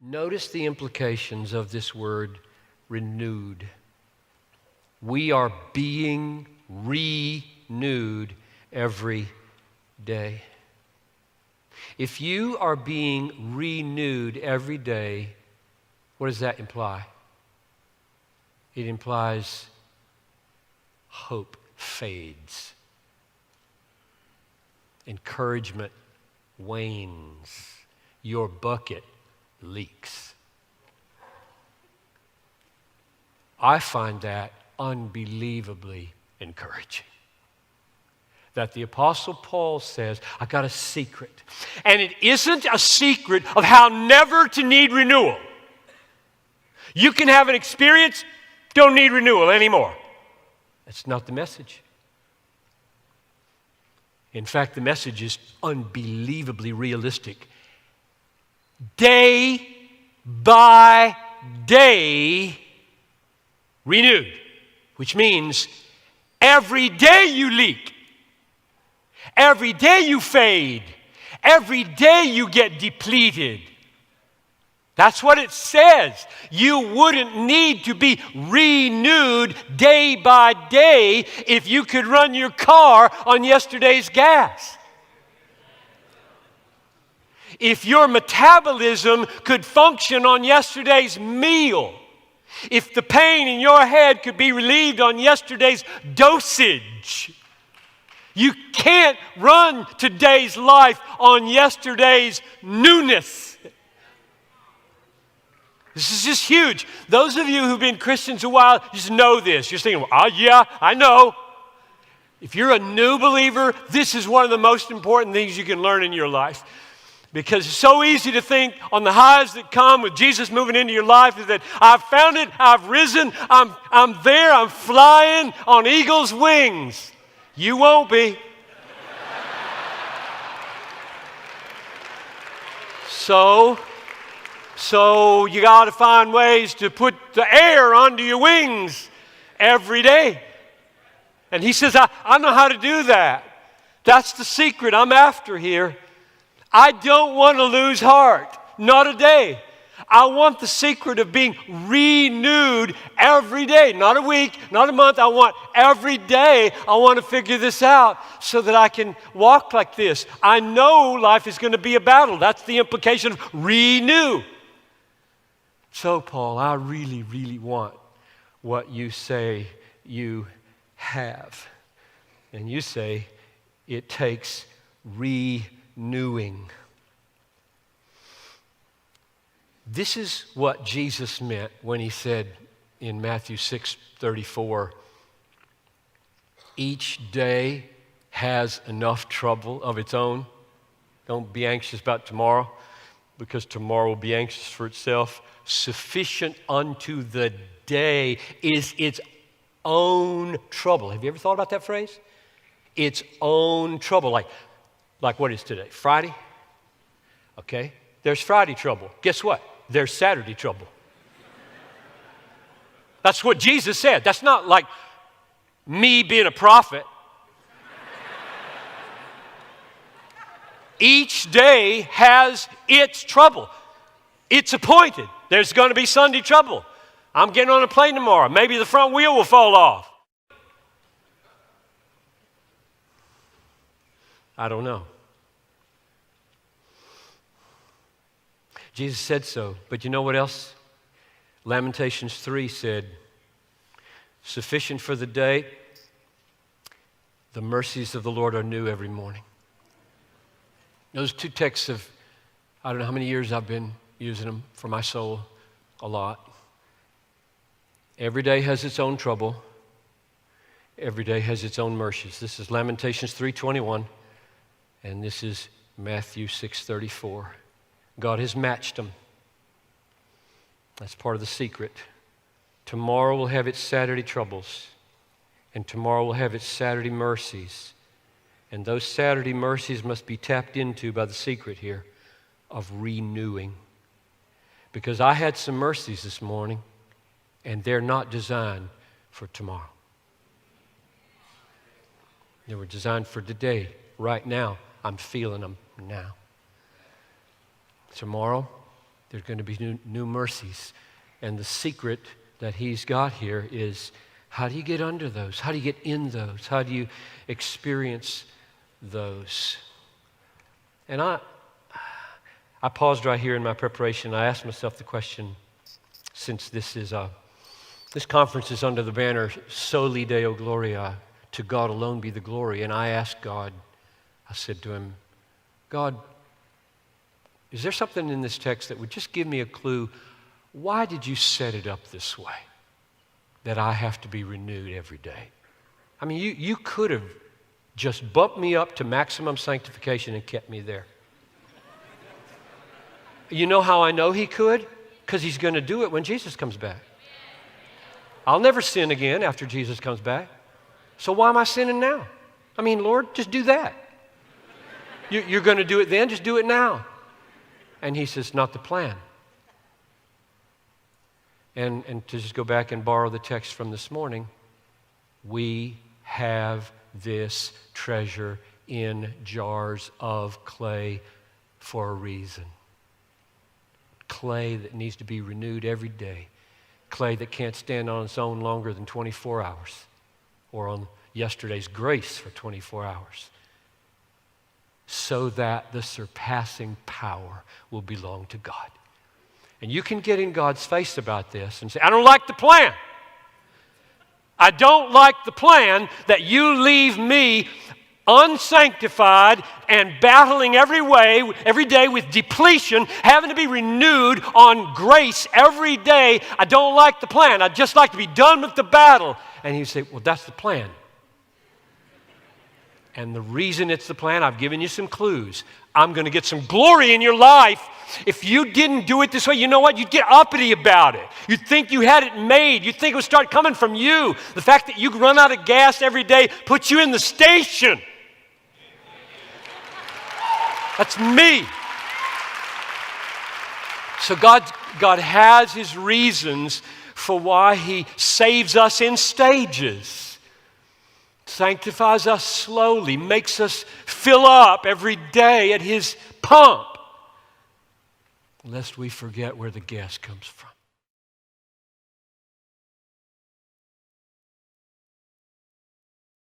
Notice the implications of this word renewed. We are being renewed every day. If you are being renewed every day, what does that imply? It implies hope fades. Encouragement wanes. Your bucket leaks. I find that unbelievably encouraging. That the Apostle Paul says, I got a secret. And it isn't a secret of how never to need renewal. You can have an experience, don't need renewal anymore. That's not the message. In fact, the message is unbelievably realistic. Day by day, renewed, which means every day you leak, every day you fade, every day you get depleted. That's what it says. You wouldn't need to be renewed day by day if you could run your car on yesterday's gas. If your metabolism could function on yesterday's meal. If the pain in your head could be relieved on yesterday's dosage. You can't run today's life on yesterday's newness. This is just huge. Those of you who've been Christians a while, just know this. You're thinking, oh yeah, I know. If you're a new believer, this is one of the most important things you can learn in your life. Because it's so easy to think on the highs that come with Jesus moving into your life is that I've found it, I've risen, I'm there, I'm flying on eagle's wings. You won't be. So you got to find ways to put the air under your wings every day. And he says, I know how to do that. That's the secret I'm after here. I don't want to lose heart, not a day. I want the secret of being renewed every day, not a week, not a month. I want every day. I want to figure this out so that I can walk like this. I know life is going to be a battle. That's the implication of renew. So, Paul, I really, really want what you say you have. And you say it takes renewing. This is what Jesus meant when he said in Matthew 6:34, each day has enough trouble of its own. Don't be anxious about tomorrow, because tomorrow will be anxious for itself. Sufficient unto the day is its own trouble. Have you ever thought about that phrase? Its own trouble. Like what is today? Friday? Okay. There's Friday trouble. Guess what? There's Saturday trouble. That's what Jesus said. That's not like me being a prophet. Each day has its trouble. It's appointed. There's going to be Sunday trouble. I'm getting on a plane tomorrow. Maybe the front wheel will fall off. I don't know. Jesus said so. But you know what else? Lamentations 3 said, sufficient for the day, the mercies of the Lord are new every morning. Those two texts have, I don't know how many years I've been using them for my soul a lot. Every day has its own trouble. Every day has its own mercies. This is Lamentations 3:21, and this is Matthew 6:34. God has matched them. That's part of the secret. Tomorrow will have its Saturday troubles, and tomorrow will have its Saturday mercies. And those Saturday mercies must be tapped into by the secret here of renewing. Because I had some mercies this morning, and they're not designed for tomorrow. They were designed for today, right now. I'm feeling them now. Tomorrow, There's going to be new mercies. And the secret that he's got here is, how do you get under those? How do you get in those? How do you experience those? And I paused right here in my preparation. I asked myself the question, since this conference is under the banner Soli Deo Gloria, to God alone be the glory. And I asked God, I said to him, God, is there something in this text that would just give me a clue? Why did you set it up this way, that I have to be renewed every day? I mean, you could have just bumped me up to maximum sanctification and kept me there. You know how I know he could? Because he's going to do it when Jesus comes back. I'll never sin again after Jesus comes back. So why am I sinning now? I mean, Lord, just do that. You're going to do it then, just do it now. And he says, not the plan. And to just go back and borrow the text from this morning, we have this treasure in jars of clay for a reason. Clay that needs to be renewed every day. Clay that can't stand on its own longer than 24 hours, or on yesterday's grace for 24 hours, so that the surpassing power will belong to God. And you can get in God's face about this and say, I don't like the plan. I don't like the plan that you leave me unsanctified and battling every day with depletion, having to be renewed on grace every day. I don't like the plan. I'd just like to be done with the battle. And he'd say, well, that's the plan. And the reason it's the plan, I've given you some clues. I'm going to get some glory in your life. If you didn't do it this way, you know what? You'd get uppity about it. You'd think you had it made. You'd think it would start coming from you. The fact that you run out of gas every day puts you in the station. That's me. So God has his reasons for why he saves us in stages. Sanctifies us slowly, makes us fill up every day at his pump, lest we forget where the gas comes from.